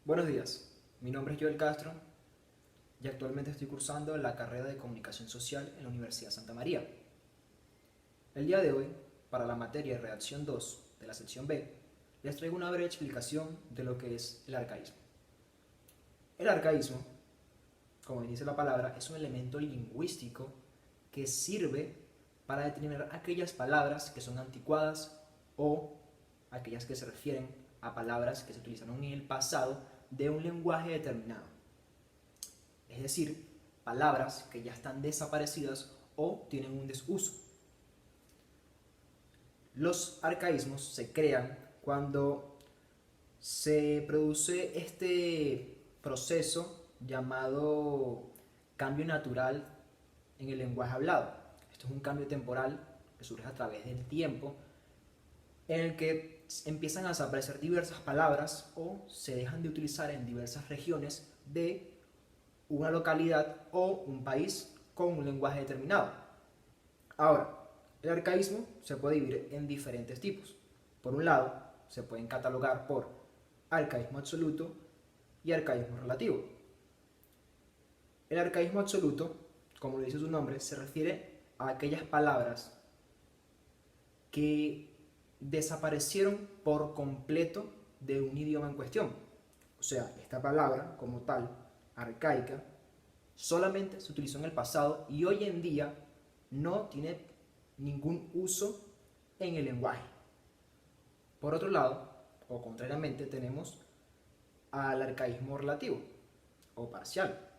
Buenos días, mi nombre es Joel Castro y actualmente estoy cursando la carrera de Comunicación Social en la Universidad Santa María. El día de hoy, para la materia de Redacción 2 de la sección B, les traigo una breve explicación de lo que es el arcaísmo. El arcaísmo, como dice la palabra, es un elemento lingüístico que sirve para determinar aquellas palabras que son anticuadas o aquellas que se refieren a palabras que se utilizaron en el pasado de un lenguaje determinado. Es decir, palabras que ya están desaparecidas o tienen un desuso. Los arcaísmos se crean cuando se produce este proceso llamado cambio natural en el lenguaje hablado. Esto es un cambio temporal que surge a través del tiempo en el que empiezan a desaparecer diversas palabras o se dejan de utilizar en diversas regiones de una localidad o un país con un lenguaje determinado. Ahora, el arcaísmo se puede dividir en diferentes tipos. Por un lado, se pueden catalogar por arcaísmo absoluto y arcaísmo relativo. El arcaísmo absoluto, como lo dice su nombre, se refiere a aquellas palabras que desaparecieron por completo de un idioma en cuestión. O sea, esta palabra como tal, arcaica, solamente se utilizó en el pasado y hoy en día no tiene ningún uso en el lenguaje. Por otro lado, o contrariamente, tenemos al arcaísmo relativo o parcial.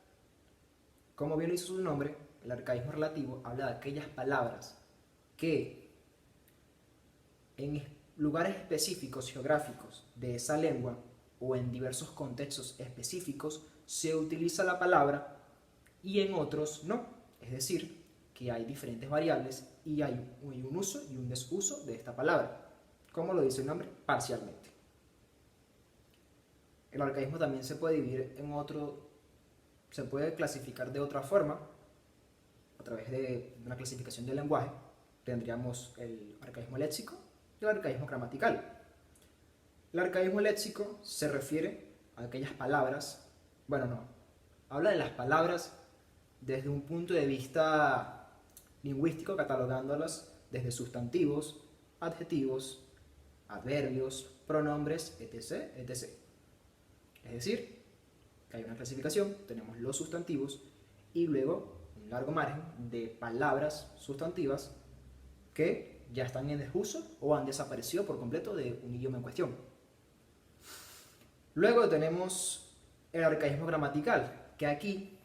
Como bien lo hizo su nombre, el arcaísmo relativo habla de aquellas palabras que en lugares específicos geográficos de esa lengua o en diversos contextos específicos se utiliza la palabra y en otros no. Es decir, que hay diferentes variables y hay un uso y un desuso de esta palabra, como lo dice el nombre, parcialmente. El arcaísmo también se puede dividir en otro, se puede clasificar de otra forma, a través de una clasificación del lenguaje. Tendríamos el arcaísmo léxico y el arcaísmo gramatical. El arcaísmo léxico se refiere a aquellas palabras, bueno, no, habla de las palabras desde un punto de vista lingüístico, catalogándolas desde sustantivos, adjetivos, adverbios, pronombres, etc., etc. Es decir, que hay una clasificación, tenemos los sustantivos y luego un largo margen de palabras sustantivas que ya están en desuso o han desaparecido por completo de un idioma en cuestión. Luego tenemos el arcaísmo gramatical, que aquí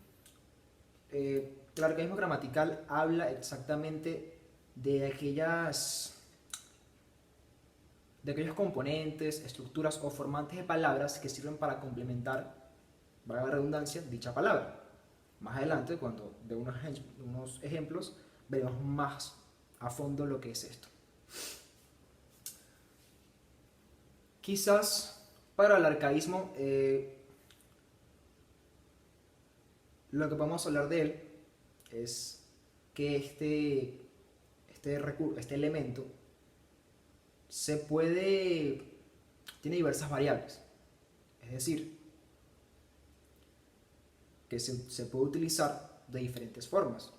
el arcaísmo gramatical habla exactamente de aquellos componentes, estructuras o formantes de palabras que sirven para complementar, valga la redundancia, dicha palabra. Más adelante, cuando de unos ejemplos, veremos más a fondo lo que es esto. Quizás para el arcaísmo lo que podemos hablar de él es que este elemento tiene diversas variables. Es decir, que se puede utilizar de diferentes formas.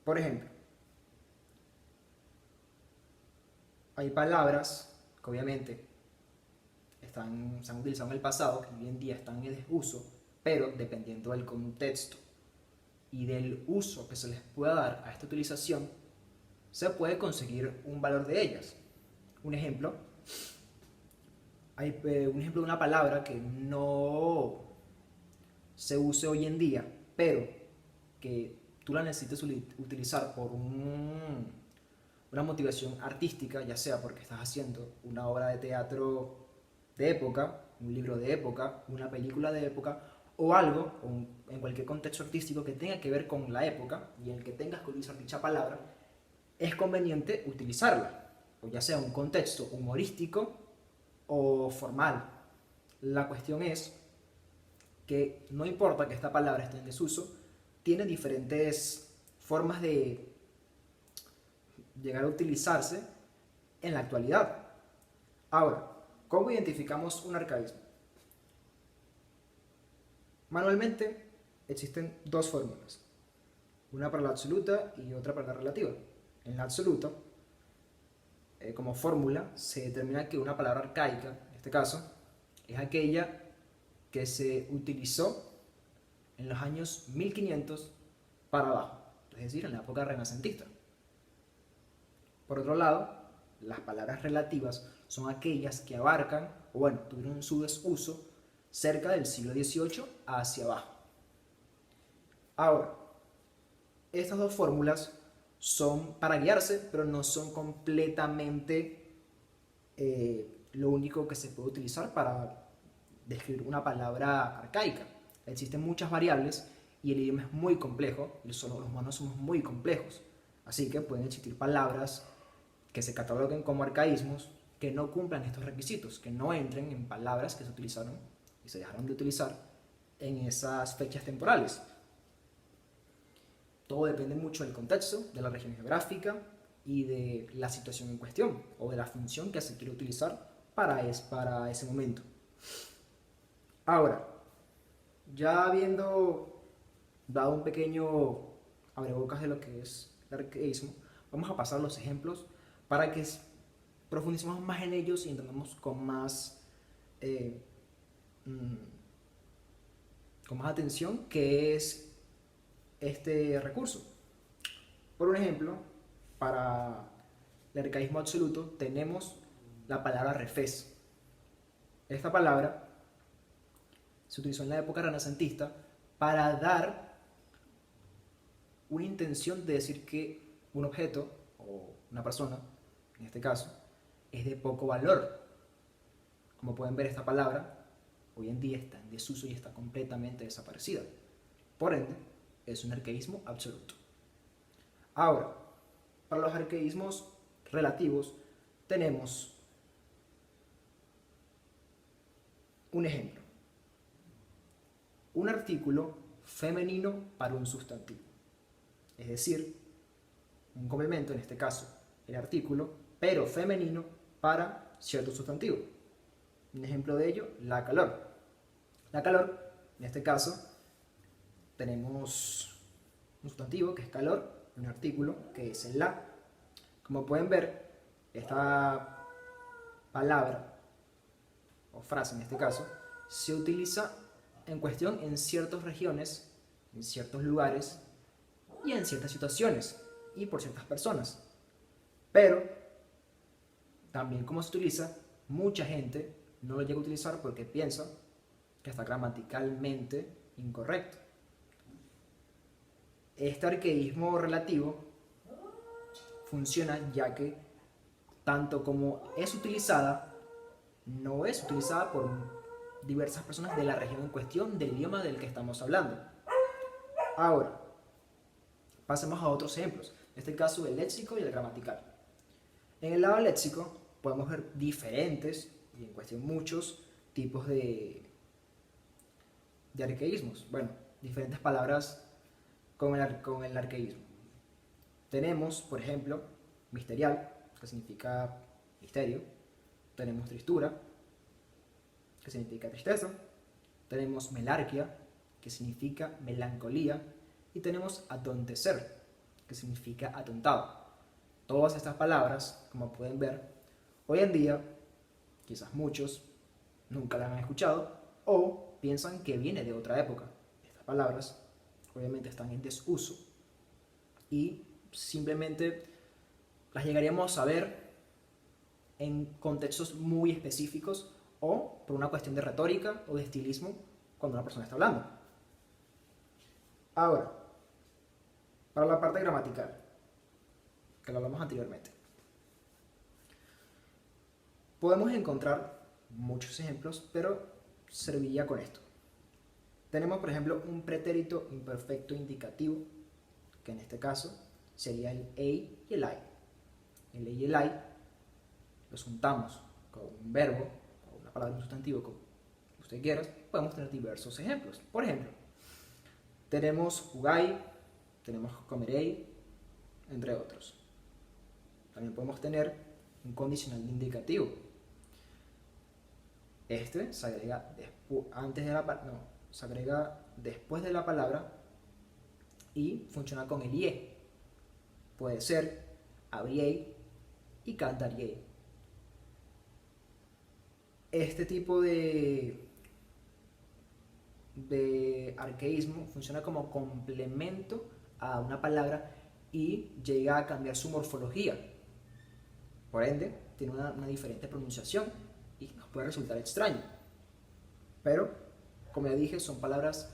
Por ejemplo, hay palabras que obviamente se han utilizado en el pasado, que hoy en día están en desuso, pero dependiendo del contexto y del uso que se les pueda dar a esta utilización, se puede conseguir un valor de ellas. Un ejemplo, un ejemplo de una palabra que no se use hoy en día, pero que tú la necesites utilizar por una motivación artística, ya sea porque estás haciendo una obra de teatro de época, un libro de época, una película de época o algo, o en cualquier contexto artístico que tenga que ver con la época y en el que tengas que utilizar dicha palabra, es conveniente utilizarla, o ya sea un contexto humorístico o formal. La cuestión es que no importa que esta palabra esté en desuso, tiene diferentes formas de llegar a utilizarse en la actualidad. Ahora, ¿cómo identificamos un arcaísmo? Manualmente existen dos fórmulas, una para la absoluta y otra para la relativa. En la absoluta, como fórmula, se determina que una palabra arcaica, en este caso, es aquella que se utilizó en los años 1500 para abajo, es decir, en la época renacentista. Por otro lado, las palabras relativas son aquellas que abarcan, o bueno, tuvieron su desuso cerca del siglo XVIII hacia abajo. Ahora, estas dos fórmulas son para guiarse, pero no son completamente lo único que se puede utilizar para describir una palabra arcaica. Existen muchas variables y el idioma es muy complejo, y los humanos somos muy complejos. Así que pueden existir palabras que se cataloguen como arcaísmos que no cumplan estos requisitos, que no entren en palabras que se utilizaron y se dejaron de utilizar en esas fechas temporales. Todo depende mucho del contexto, de la región geográfica y de la situación en cuestión o de la función que se quiere utilizar para ese momento. Ahora, ya habiendo dado un pequeño abrebocas de lo que es el arcaísmo, vamos a pasar los ejemplos para que profundicemos más en ellos y entendamos eh, mm, con más atención qué es este recurso. Por un ejemplo, para el arcaísmo absoluto tenemos la palabra refés. Esta palabra se utilizó en la época renacentista para dar una intención de decir que un objeto o una persona, en este caso, es de poco valor. Como pueden ver, esta palabra hoy en día está en desuso y está completamente desaparecida. Por ende, es un arcaísmo absoluto. Ahora, para los arcaísmos relativos tenemos un ejemplo. Un artículo femenino para un sustantivo. Es decir, un complemento, en este caso el artículo, pero femenino para cierto sustantivo. Un ejemplo de ello, la calor. La calor, en este caso, tenemos un sustantivo que es calor, un artículo que es el la. Como pueden ver, esta palabra o frase en este caso se utiliza en cuestión en ciertas regiones, en ciertos lugares y en ciertas situaciones y por ciertas personas. Pero también como se utiliza, mucha gente no lo llega a utilizar porque piensa que está gramaticalmente incorrecto. Este arcaísmo relativo funciona ya que tanto como es utilizada, no es utilizada por diversas personas de la región en cuestión del idioma del que estamos hablando. Ahora, pasemos a otros ejemplos, en este caso el léxico y el gramatical. En el lado léxico podemos ver diferentes, y en cuestión muchos, tipos de arcaísmos. Bueno, diferentes palabras con el arcaísmo. Tenemos, por ejemplo, misterial, que significa misterio. Tenemos tristura, que significa tristeza. Tenemos melarquia, que significa melancolía. Y tenemos atontecer, que significa atontado. Todas estas palabras, como pueden ver, hoy en día, quizás muchos nunca las han escuchado o piensan que viene de otra época. Estas palabras obviamente están en desuso y simplemente las llegaríamos a ver en contextos muy específicos o por una cuestión de retórica o de estilismo cuando una persona está hablando. Ahora, para la parte gramatical, que lo hablamos anteriormente, podemos encontrar muchos ejemplos, pero serviría con esto. Tenemos, por ejemplo, un pretérito imperfecto indicativo, que en este caso sería el ei y el ai. El ei y el ai los juntamos con un verbo o una palabra, un sustantivo, como usted quiera. Podemos tener diversos ejemplos. Por ejemplo, tenemos jugai, tenemos comerei, entre otros. También podemos tener un condicional indicativo. Este se agrega antes de la palabra, se agrega después de la palabra y funciona con el IE. Puede ser habríais y cantaríais. Este tipo de arcaísmo funciona como complemento a una palabra y llega a cambiar su morfología. Por ende, tiene una diferente pronunciación y nos puede resultar extraño. Pero, como ya dije, son palabras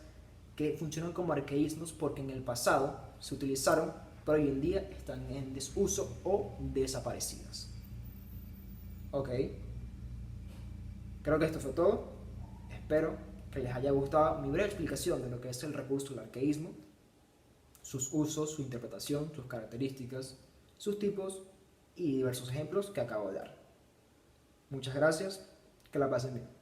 que funcionan como arcaísmos porque en el pasado se utilizaron, pero hoy en día están en desuso o desaparecidas. Ok, creo que esto fue todo. Espero que les haya gustado mi breve explicación de lo que es el recurso del arcaísmo, sus usos, su interpretación, sus características, sus tipos y diversos ejemplos que acabo de dar. Muchas gracias, que la pasen bien.